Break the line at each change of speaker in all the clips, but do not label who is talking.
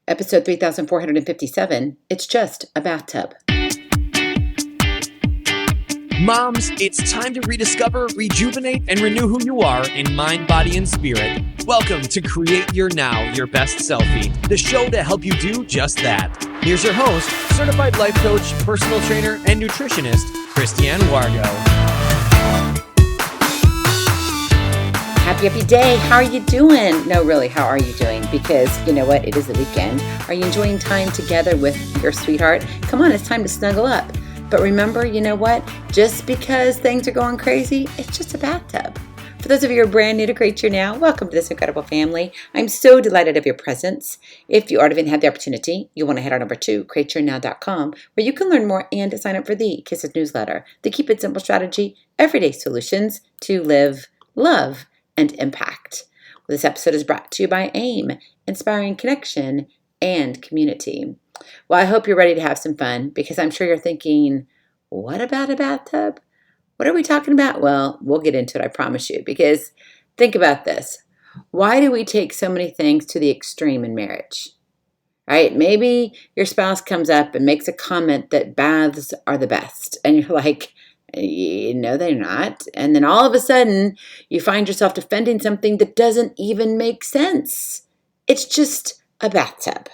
Episode 3457, It's Just a Bathtub.
Moms, it's time to rediscover, rejuvenate, and renew who you are in mind, body, and spirit. Welcome to Create Your Now, Your Best Selfie, the show to help you do just that. Here's your host, certified life coach, personal trainer, and nutritionist, Christiane Wargo.
Happy day. How are you doing? No, really, how are you doing? Because you know what? It is the weekend. Are you enjoying time together with your sweetheart? Come on, it's time to snuggle up. But remember, you know what? Just because things are going crazy, it's just a bathtub. For those of you who are brand new to Create Your Now, welcome to this incredible family. I'm so delighted of your presence. If you already haven't had the opportunity, you want to head on over to createyournow.com, where you can learn more and sign up for the Kisses newsletter, the Keep It Simple strategy, everyday solutions to live, love, and impact. Well, this episode is brought to you by AIM, Inspiring Connection and Community. Well, I hope you're ready to have some fun, because I'm sure you're thinking, what about a bathtub? What are we talking about? Well, we'll get into it, I promise you, because think about this. Why do we take so many things to the extreme in marriage? Right? Maybe your spouse comes up and makes a comment that baths are the best, and you're like, no, they're not. And then all of a sudden, you find yourself defending something that doesn't even make sense. It's just a bathtub.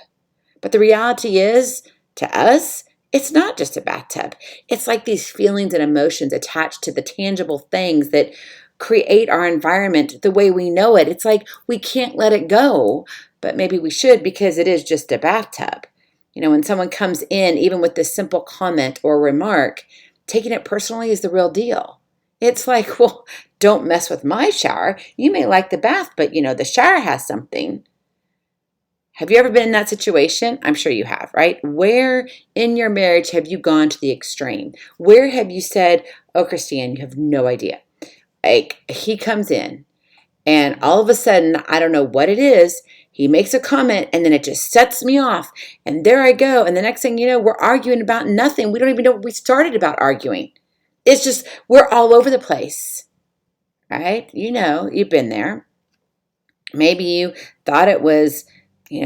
But the reality is, to us, it's not just a bathtub. It's like these feelings and emotions attached to the tangible things that create our environment the way we know it. It's like we can't let it go, but maybe we should, because it is just a bathtub. You know, when someone comes in, even with this simple comment or remark, taking it personally is the real deal. It's like, well, don't mess with my shower. You may like the bath, but you know, the shower has something. Have you ever been in that situation? I'm sure you have, right? Where in your marriage have you gone to the extreme? Where have you said, oh, Christiane, you have no idea. Like, he comes in and all of a sudden, I don't know what it is, he makes a comment and then it just sets me off. And there I go. And the next thing you know, we're arguing about nothing. We don't even know what we started about arguing. It's just, we're all over the place, right? You know, you've been there. Maybe you thought it was,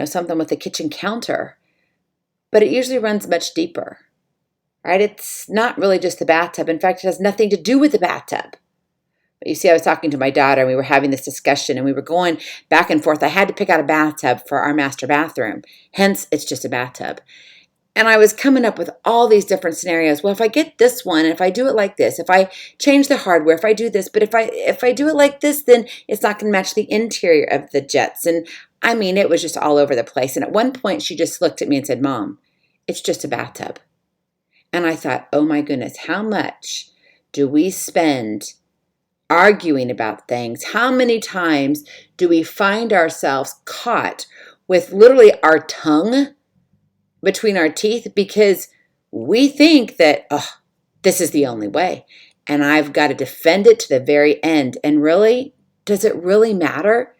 something with the kitchen counter, but it usually runs much deeper, right? It's not really just the bathtub. In fact, it has nothing to do with the bathtub. But you see, I was talking to my daughter and we were having this discussion and we were going back and forth. I had to pick out a bathtub for our master bathroom. Hence, it's just a bathtub. And I was coming up with all these different scenarios. Well, if I get this one, and if I do it like this, if I change the hardware, if I do this, but if I do it like this, then it's not going to match the interior of the jets. And I mean, it was just all over the place. And at one point, she just looked at me and said, Mom, it's just a bathtub. And I thought, oh my goodness, how much do we spend arguing about things? How many times do we find ourselves caught with literally our tongue between our teeth because we think that, this is the only way and I've got to defend it to the very end? And really, does it really matter?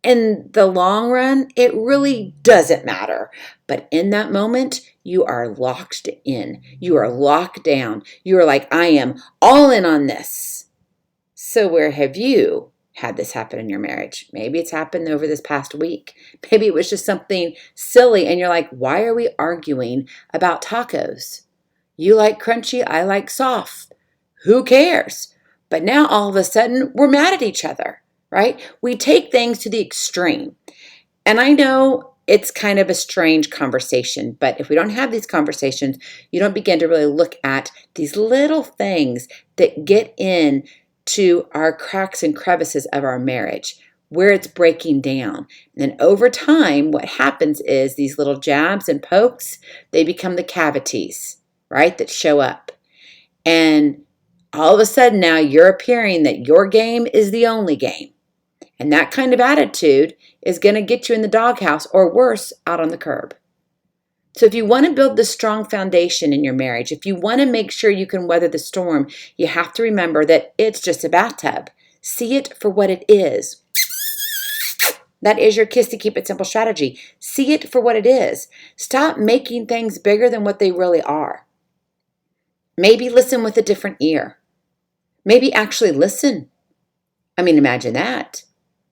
In the long run, it really doesn't matter. But in that moment, you are locked in. You are locked down. You are like, I am all in on this. So where have you had this happen in your marriage? Maybe it's happened over this past week. Maybe it was just something silly and you're like, why are we arguing about tacos? You like crunchy, I like soft. Who cares? But now all of a sudden we're mad at each other, right? We take things to the extreme. And I know it's kind of a strange conversation, but if we don't have these conversations, you don't begin to really look at these little things that get in to our cracks and crevices of our marriage, where it's breaking down. And then over time, what happens is these little jabs and pokes, they become the cavities, right, that show up. And all of a sudden now you're appearing that your game is the only game. And that kind of attitude is going to get you in the doghouse, or worse, out on the curb. So if you want to build this strong foundation in your marriage, if you want to make sure you can weather the storm, you have to remember that it's just a bathtub. See it for what it is. That is your Kiss to Keep It Simple strategy. See it for what it is. Stop making things bigger than what they really are. Maybe listen with a different ear. Maybe actually listen. I mean, imagine that.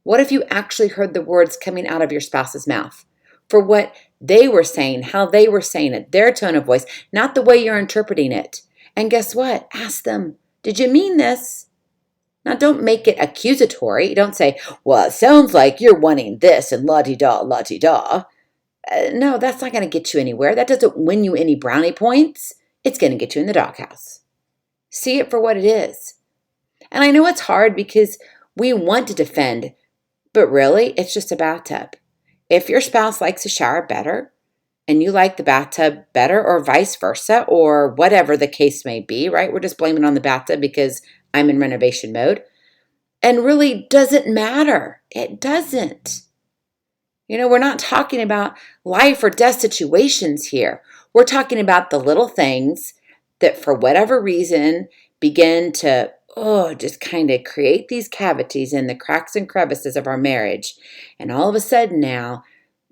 What if you actually heard the words coming out of your spouse's mouth for what they were saying, how they were saying it, their tone of voice, not the way you're interpreting it. And guess what? Ask them, did you mean this? Now, don't make it accusatory. Don't say, well, it sounds like you're wanting this and la-di-da, la-di-da. No, that's not going to get you anywhere. That doesn't win you any brownie points. It's going to get you in the doghouse. See it for what it is. And I know it's hard because we want to defend, but really, it's just a bathtub. If your spouse likes a shower better and you like the bathtub better, or vice versa, or whatever the case may be, right? We're just blaming on the bathtub because I'm in renovation mode. And really doesn't matter. It doesn't. We're not talking about life or death situations here. We're talking about the little things that for whatever reason begin to just kind of create these cavities in the cracks and crevices of our marriage. And all of a sudden now,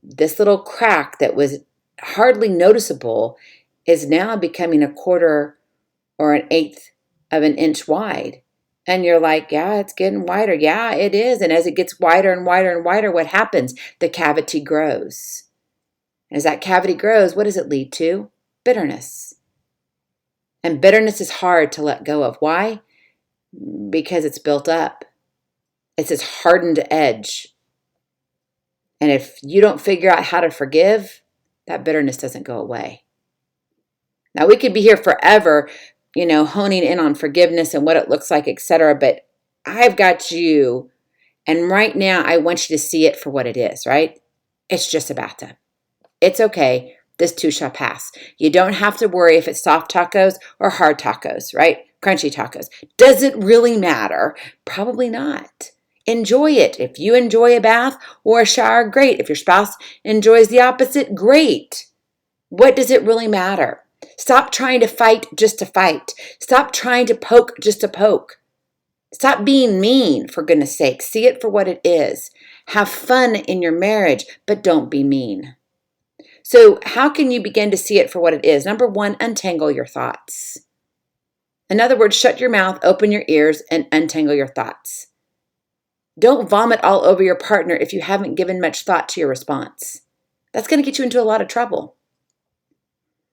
this little crack that was hardly noticeable is now becoming a quarter or an eighth of an inch wide. And you're like, yeah, it's getting wider. Yeah, it is. And as it gets wider and wider and wider, what happens? The cavity grows. And as that cavity grows, what does it lead to? Bitterness. And bitterness is hard to let go of. Why? Because it's built up. It's this hardened edge. And if you don't figure out how to forgive, that bitterness doesn't go away. Now, we could be here forever, honing in on forgiveness and what it looks like, etc. But I've got you. And right now, I want you to see it for what it is, right? It's just a bathtub. It's okay. This too shall pass. You don't have to worry if it's soft tacos or hard tacos, right? Crunchy tacos. Does it really matter? Probably not. Enjoy it. If you enjoy a bath or a shower, great. If your spouse enjoys the opposite, great. What does it really matter? Stop trying to fight just to fight. Stop trying to poke just to poke. Stop being mean, for goodness sake. See it for what it is. Have fun in your marriage, but don't be mean. So how can you begin to see it for what it is? Number one, untangle your thoughts. In other words, shut your mouth, open your ears, and untangle your thoughts. Don't vomit all over your partner if you haven't given much thought to your response. That's going to get you into a lot of trouble.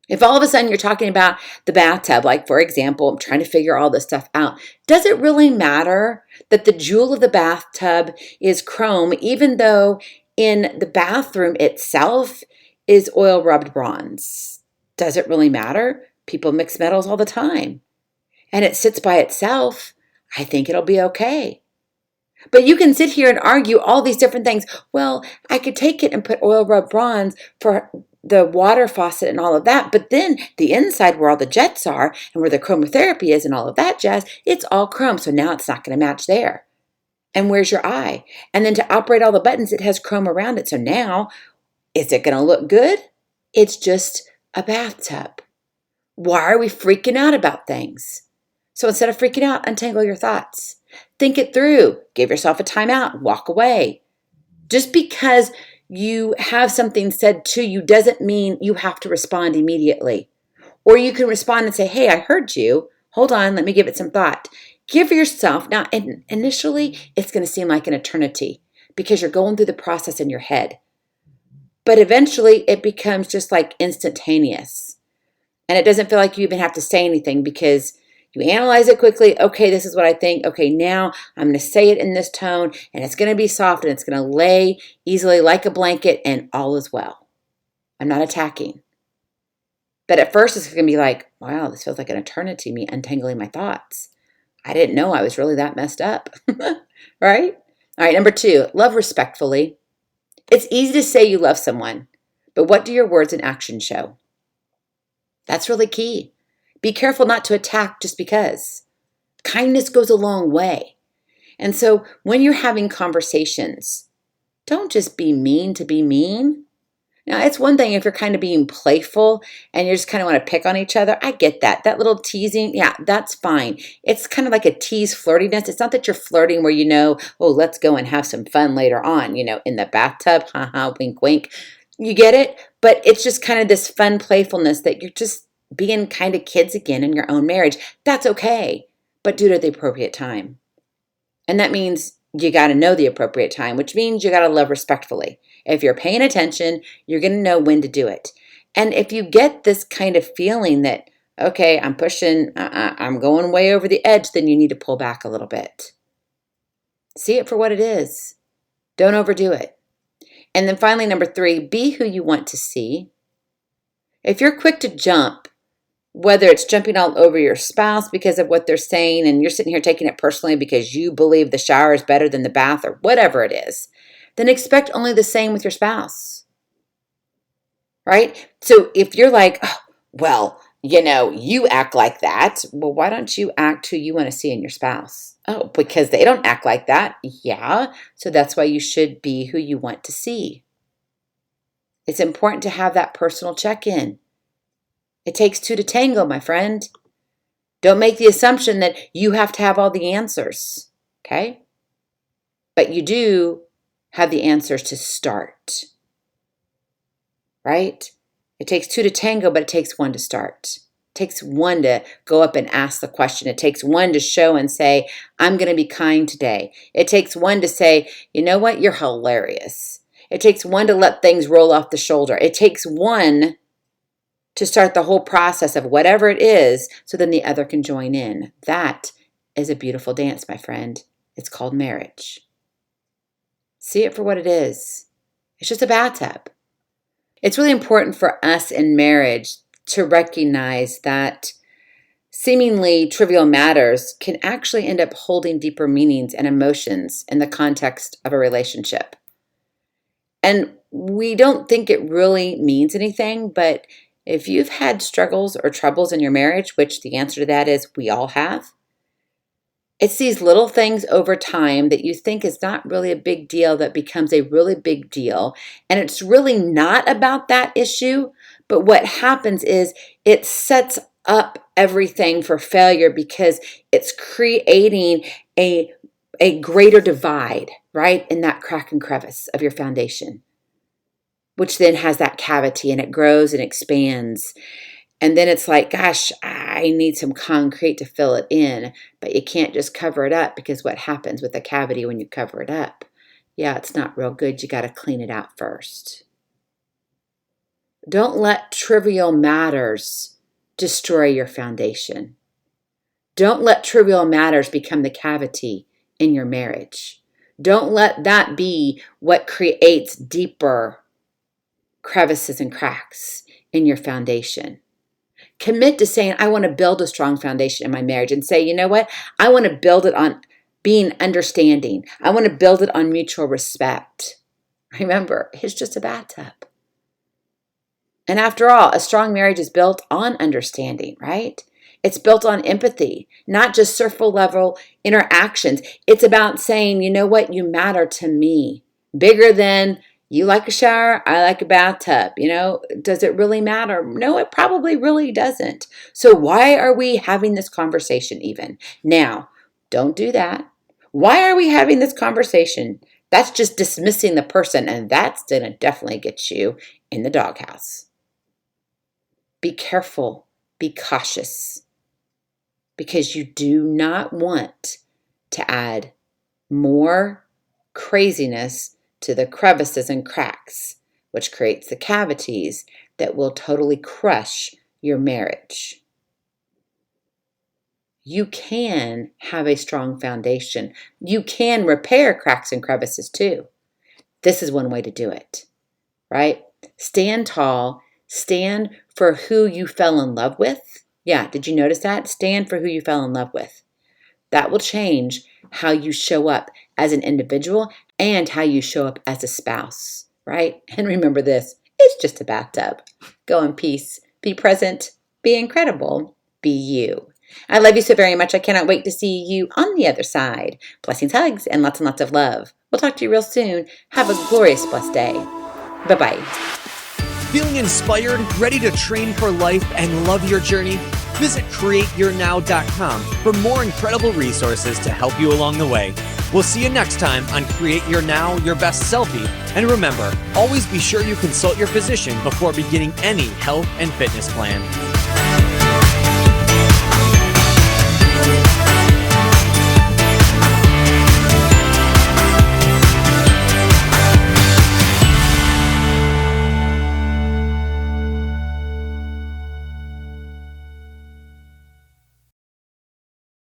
If all of a sudden you're talking about the bathtub, like for example, I'm trying to figure all this stuff out, does it really matter that the jewel of the bathtub is chrome, even though in the bathroom itself is oil rubbed bronze? Does it really matter? People mix metals all the time. And it sits by itself. I think it'll be okay. But you can sit here and argue all these different things. Well, I could take it and put oil rubbed bronze for the water faucet and all of that, but then the inside where all the jets are and where the chromotherapy is and all of that jazz, it's all chrome, so now it's not going to match there. And where's your eye? And then to operate all the buttons, it has chrome around it, so now, is it going to look good? It's just a bathtub. Why are we freaking out about things? So instead of freaking out, untangle your thoughts. Think it through. Give yourself a timeout. Walk away. Just because you have something said to you doesn't mean you have to respond immediately. Or you can respond and say, hey, I heard you. Hold on, let me give it some thought. Give yourself, now initially it's going to seem like an eternity because you're going through the process in your head. But eventually it becomes just like instantaneous. And it doesn't feel like you even have to say anything because you analyze it quickly. Okay, this is what I think. Okay, now I'm going to say it in this tone, and it's going to be soft, and it's going to lay easily like a blanket, and all is well. I'm not attacking. But at first, it's going to be like, wow, this feels like an eternity, me untangling my thoughts. I didn't know I was really that messed up. Right? All right, number 2, love respectfully. It's easy to say you love someone, but what do your words and actions show? That's really key. Be careful not to attack just because. Kindness goes a long way. And so when you're having conversations, don't just be mean to be mean. Now, it's one thing if you're kind of being playful and you just kind of want to pick on each other. I get that. That little teasing, yeah, that's fine. It's kind of like a tease flirtiness. It's not that you're flirting where oh, let's go and have some fun later on, in the bathtub, haha, wink, wink. You get it? But it's just kind of this fun playfulness that you're just being kind of kids again in your own marriage. That's okay, but do it at the appropriate time. And that means you got to know the appropriate time, which means you got to love respectfully. If you're paying attention, you're going to know when to do it. And if you get this kind of feeling that, okay, I'm pushing, I'm going way over the edge, then you need to pull back a little bit. See it for what it is. Don't overdo it. And then finally, number 3, be who you want to see. If you're quick to jump, whether it's jumping all over your spouse because of what they're saying and you're sitting here taking it personally because you believe the shower is better than the bath or whatever it is, then expect only the same with your spouse. Right? So if you're like, oh, well, you act like that. Well, why don't you act who you want to see in your spouse? Oh, because they don't act like that. Yeah. So that's why you should be who you want to see. It's important to have that personal check-in. It takes 2 to tango, my friend. Don't make the assumption that you have to have all the answers. Okay? But you do have the answers to start. Right? It takes 2 to tango, but it takes 1 to start. It takes 1 to go up and ask the question. It takes 1 to show and say, I'm going to be kind today. It takes 1 to say, you know what? You're hilarious. It takes 1 to let things roll off the shoulder. It takes 1 to start the whole process of whatever it is so then the other can join in. That is a beautiful dance, my friend. It's called marriage. See it for what it is. It's just a bathtub. It's really important for us in marriage to recognize that seemingly trivial matters can actually end up holding deeper meanings and emotions in the context of a relationship. And we don't think it really means anything, but if you've had struggles or troubles in your marriage, which the answer to that is we all have, it's these little things over time that you think is not really a big deal that becomes a really big deal. And it's really not about that issue, but what happens is it sets up everything for failure because it's creating a greater divide, right, in that crack and crevice of your foundation, which then has that cavity and it grows and expands. And then it's like, gosh, I need some concrete to fill it in, but you can't just cover it up because what happens with the cavity when you cover it up? Yeah, it's not real good. You got to clean it out first. Don't let trivial matters destroy your foundation. Don't let trivial matters become the cavity in your marriage. Don't let that be what creates deeper crevices and cracks in your foundation. Commit to saying, I want to build a strong foundation in my marriage, and say, you know what? I want to build it on being understanding. I want to build it on mutual respect. Remember, it's just a bathtub. And after all, a strong marriage is built on understanding, right? It's built on empathy, not just surface level interactions. It's about saying, you know what? You matter to me. Bigger than you like a shower, I like a bathtub. Does it really matter? No, it probably really doesn't. So why are we having this conversation even? Now, don't do that. Why are we having this conversation? That's just dismissing the person, and that's going to definitely get you in the doghouse. Be careful. Be cautious. Because you do not want to add more craziness to the crevices and cracks, which creates the cavities that will totally crush your marriage. You can have a strong foundation. You can repair cracks and crevices too. This is one way to do it, right? Stand tall. Stand for who you fell in love with. Yeah, did you notice that? Stand for who you fell in love with. That will change how you show up as an individual and how you show up as a spouse, right? And remember this, it's just a bathtub. Go in peace, be present, be incredible, be you. I love you so very much. I cannot wait to see you on the other side. Blessings, hugs, and lots of love. We'll talk to you real soon. Have a glorious, blessed day. Bye-bye.
Feeling inspired, ready to train for life and love your journey? Visit createyournow.com for more incredible resources to help you along the way. We'll see you next time on Create Your Now, Your Best Selfie. And remember, always be sure you consult your physician before beginning any health and fitness plan.